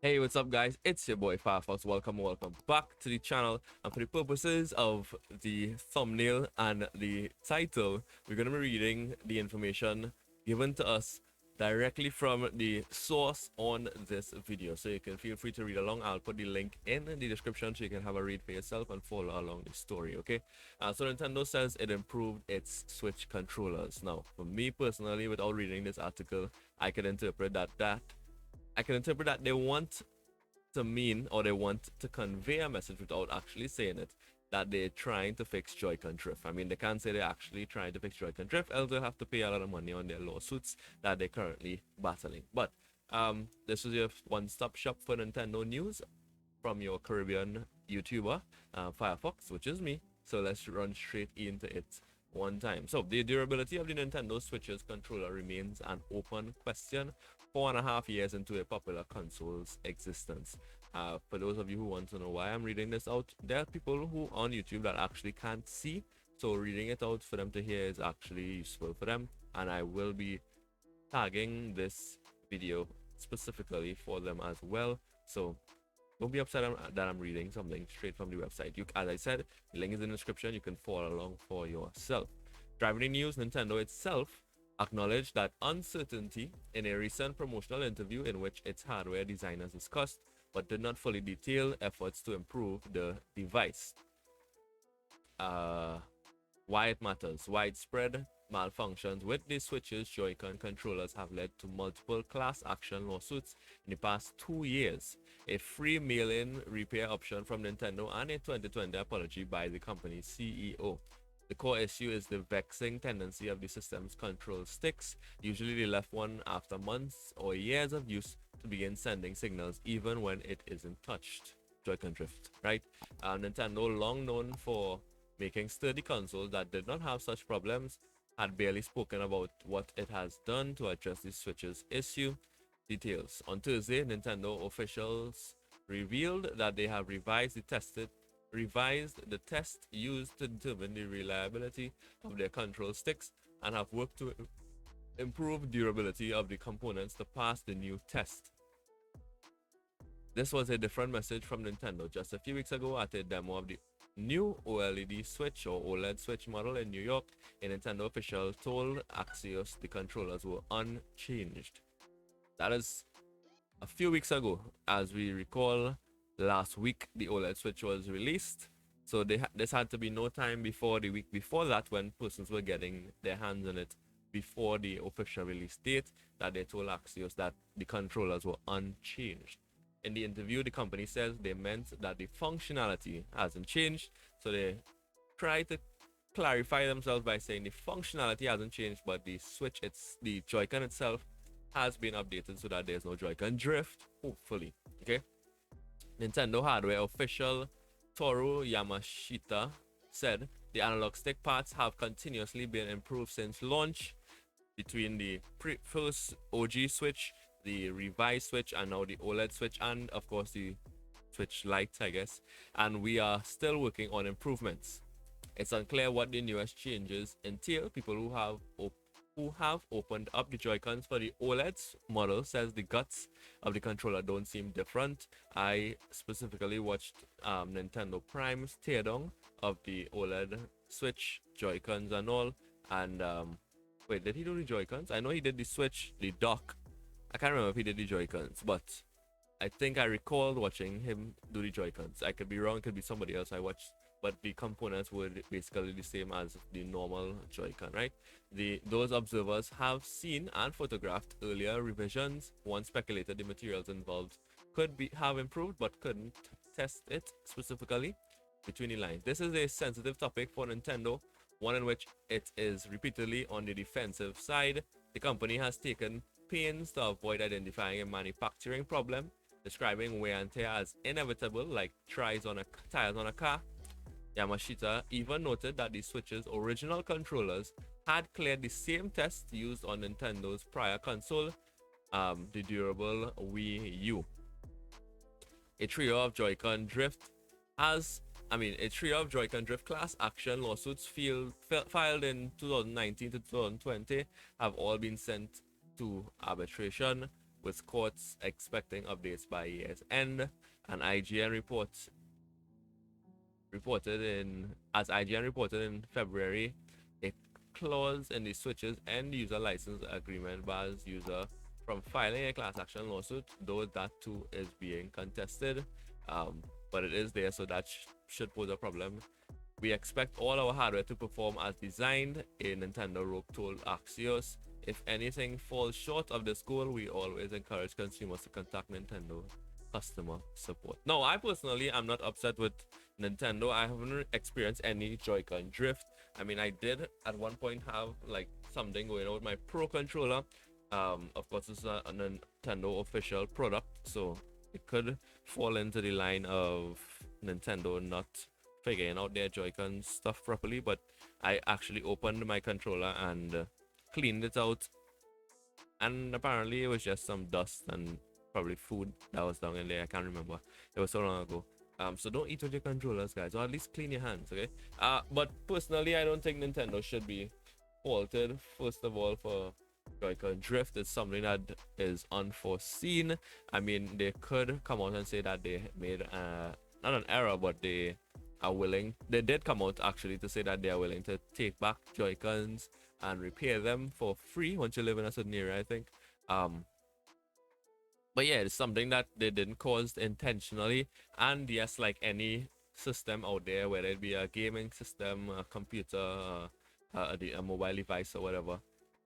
Hey, what's up, guys? It's your boy Firefox. Welcome back to the channel. And for the purposes of the thumbnail and the title, we're going to be reading the information given to us directly from the source on this video. So you can feel free to read along. I'll put the link in the description so you can have a read for yourself and follow along the story, okay? So Nintendo says it improved its Switch controllers. Now, for me personally, without reading this article, I can interpret that they want to mean, or they want to convey a message without actually saying it, that they're trying to fix Joy-Con drift. I mean, they can't say they're actually trying to fix Joy-Con drift, else they'll have to pay a lot of money on their lawsuits that they're currently battling. But this is your one-stop shop for Nintendo news from your Caribbean YouTuber, Firefox, which is me. So let's run straight into it one time. So the durability of the Nintendo Switch's controller remains an open question 4.5 years into a popular console's existence. For those of you who want to know why I'm reading this out, there are people who on YouTube that actually can't see, so reading it out for them to hear is actually useful for them, and I will be tagging this video specifically for them as well. So don't be upset that I'm reading something straight from the website. As I said, the link is in the description. You can follow along for yourself. Driving the news, Nintendo itself acknowledged that uncertainty in a recent promotional interview in which its hardware designers discussed, but did not fully detail efforts to improve the device. Why it matters. Widespread malfunctions with the Switch's Joy-Con controllers have led to multiple class action lawsuits in the past 2 years. A free mail-in repair option from Nintendo and a 2020 apology by the company's CEO. The core issue is the vexing tendency of the system's control sticks, usually the left one after months or years of use, to begin sending signals even when it isn't touched. Joy-Con drift, right? Nintendo, long known for making sturdy consoles that did not have such problems, had barely spoken about what it has done to address the Switch's issue. Details. On Thursday, Nintendo officials revealed that they have revised the test used to determine the reliability of their control sticks and have worked to improve durability of the components to pass the new test. This was a different message from Nintendo just a few weeks ago at a demo of the new OLED Switch or OLED Switch model in New York. A Nintendo official told Axios the controllers were unchanged. That is a few weeks ago. As we recall, last week the OLED Switch was released, so this had to be no time before the week before that, when persons were getting their hands on it before the official release date, that they told Axios that the controllers were unchanged. In the interview, the company says they meant that the functionality hasn't changed, so they try to clarify themselves by saying the functionality hasn't changed, but the the Joy-Con itself has been updated so that there's no Joy-Con drift, hopefully. Okay. Nintendo hardware official Toru Yamashita said the analog stick parts have continuously been improved since launch, between the first OG Switch, the revised Switch, and now the OLED Switch, and of course the Switch Lite, I guess. And we are still working on improvements. It's unclear what the newest changes entail. People who have opened up the Joy-Cons for the OLED model says the guts of the controller don't seem different. I specifically watched Nintendo Prime's teardown of the OLED Switch Joy-Cons and all. And wait, did he do the Joy-Cons? I know he did the Switch, the dock. I can't remember if he did the Joy-Cons, but I think I recalled watching him do the Joy-Cons. I could be wrong, it could be somebody else I watched, but the components were basically the same as the normal Joy-Con, right? Those observers have seen and photographed earlier revisions. One speculated the materials involved could have improved, but couldn't test it specifically between the lines. This is a sensitive topic for Nintendo, one in which it is repeatedly on the defensive side. The company has taken pains to avoid identifying a manufacturing problem, describing wear and tear as inevitable, like tires on a car. Yamashita even noted that the Switch's original controllers had cleared the same test used on Nintendo's prior console, the durable Wii U. A trio of Joy-Con drift class action lawsuits filed in 2019 to 2020 have all been sent to arbitration, with courts expecting updates by year's end. And IGN reported in February, a clause in the Switch's end user license agreement bars user from filing a class action lawsuit, though that too is being contested. But it is there, so that should pose a problem. We expect all our hardware to perform as designed, a Nintendo rep told Axios. If anything falls short of this goal, we always encourage consumers to contact Nintendo customer support. No, I personally am not upset with Nintendo. I haven't experienced any Joy-Con drift. I mean, I did at one point have like something going on with my Pro controller. Of course, it's a Nintendo official product, so it could fall into the line of Nintendo not figuring out their Joy-Con stuff properly. But I actually opened my controller and cleaned it out, and apparently it was just some dust and probably food that was down in there. I can't remember, it was so long ago. So don't eat with your controllers, guys, or at least clean your hands, okay? But personally, I don't think Nintendo should be faulted, first of all, for Joy-Con drift. It's something that is unforeseen. I mean, they could come out and say that they made not an error, but they are willing. They did come out actually to say that they are willing to take back Joy-Cons and repair them for free once you live in a certain area, I think. But yeah, it's something that they didn't cause intentionally. And yes, like any system out there, whether it be a gaming system, a computer, a mobile device or whatever,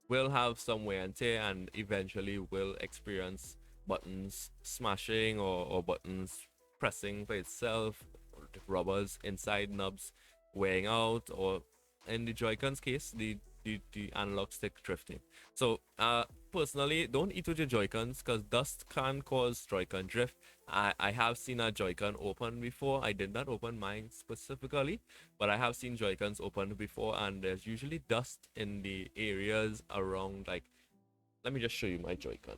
will have some wear and tear, and eventually will experience buttons smashing or buttons pressing for itself, rubbers inside nubs wearing out, or in the Joy-Cons case, the analog stick drifting. So personally, don't eat with your Joy-Cons, because dust can cause Joy-Con drift. I have seen a Joy-Con open before. I did not open mine specifically, but I have seen Joy-Cons open before, and there's usually dust in the areas around. Like, let me just show you my Joy-Con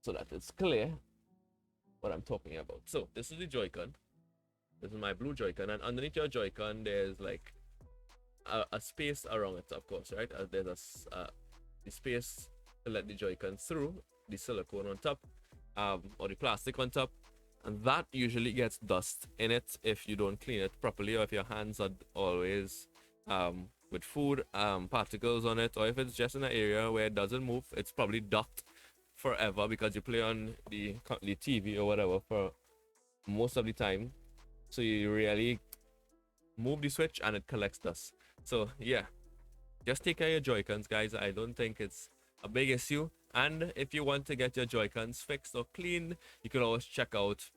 so that it's clear what I'm talking about. So this is the Joy-Con. This is my blue Joy-Con, and underneath your Joy-Con there's like a space around it, of course, right? There's the space to let the Joy-Con through, the silicone on top, or the plastic on top, and that usually gets dust in it if you don't clean it properly, or if your hands are always with food particles on it, or if it's just in an area where it doesn't move. It's probably docked forever because you play on the TV or whatever for most of the time, so you really move the switch and it collects dust. So yeah, just take care of your Joy-Cons, guys. I don't think it's a big issue. And if you want to get your Joy-Cons fixed or cleaned, you can always check out,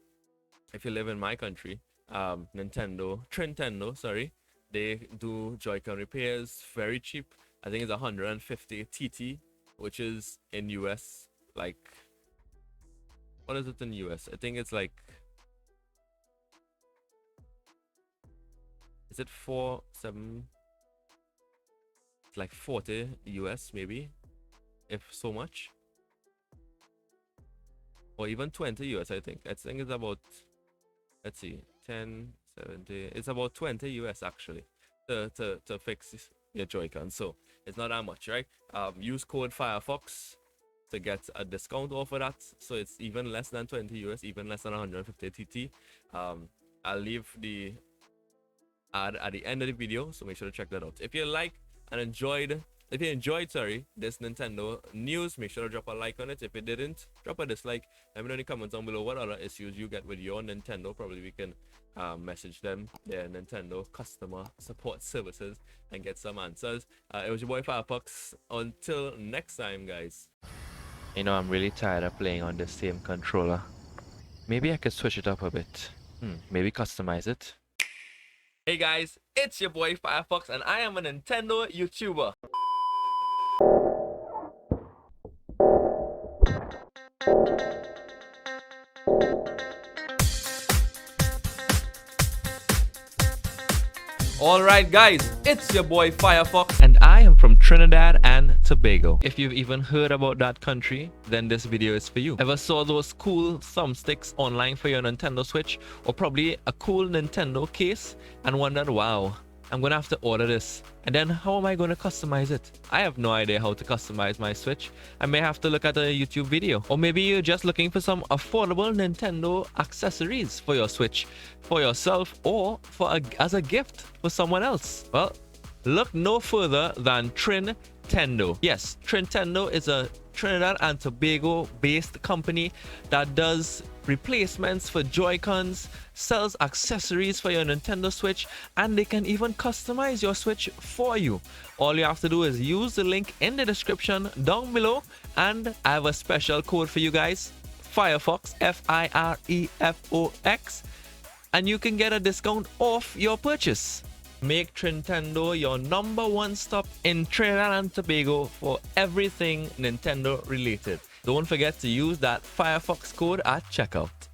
if you live in my country, Trintendo, sorry. They do Joy-Con repairs very cheap. I think it's 150 TT, which is in US, like, what is it in US? I think it's like, is it 7? It's like 40 US maybe, if so much, or even 20 US. I think it's about, let's see, 10, 70, it's about 20 US actually to fix your Joy-Con. So it's not that much, right? Use code Firefox to get a discount off of that, so it's even less than 20 US, even less than 150 TT. I'll leave the ad at the end of the video, so make sure to check that out. If you enjoyed this Nintendo news, make sure to drop a like on it. If you didn't, drop a dislike. Let me know in the comments down below what other issues you get with your Nintendo. Probably we can message them, their Nintendo customer support services, and get some answers. It was your boy Firefox. Until next time, guys. You know, I'm really tired of playing on the same controller. Maybe I could switch it up a bit. Maybe customize it. Hey guys, it's your boy Firefox, and I am a Nintendo YouTuber. Alright guys, it's your boy Firefox, and I am from Trinidad and Tobago. If you've even heard about that country, then this video is for you. Ever saw those cool thumbsticks online for your Nintendo Switch, or probably a cool Nintendo case, and wondered, wow, I'm going to have to order this. And then how am I going to customize it? I have no idea how to customize my Switch. I may have to look at a YouTube video. Or maybe you're just looking for some affordable Nintendo accessories for your Switch, for yourself, or as a gift for someone else. Well, look no further than Trintendo. Yes, Trintendo is a Trinidad and Tobago based company that does replacements for Joy-Cons, sells accessories for your Nintendo Switch, and they can even customize your Switch for you. All you have to do is use the link in the description down below, and I have a special code for you guys, Firefox, Firefox, and you can get a discount off your purchase. Make Trintendo your #1 stop in Trinidad and Tobago for everything Nintendo related. Don't forget to use that Firefox code at checkout.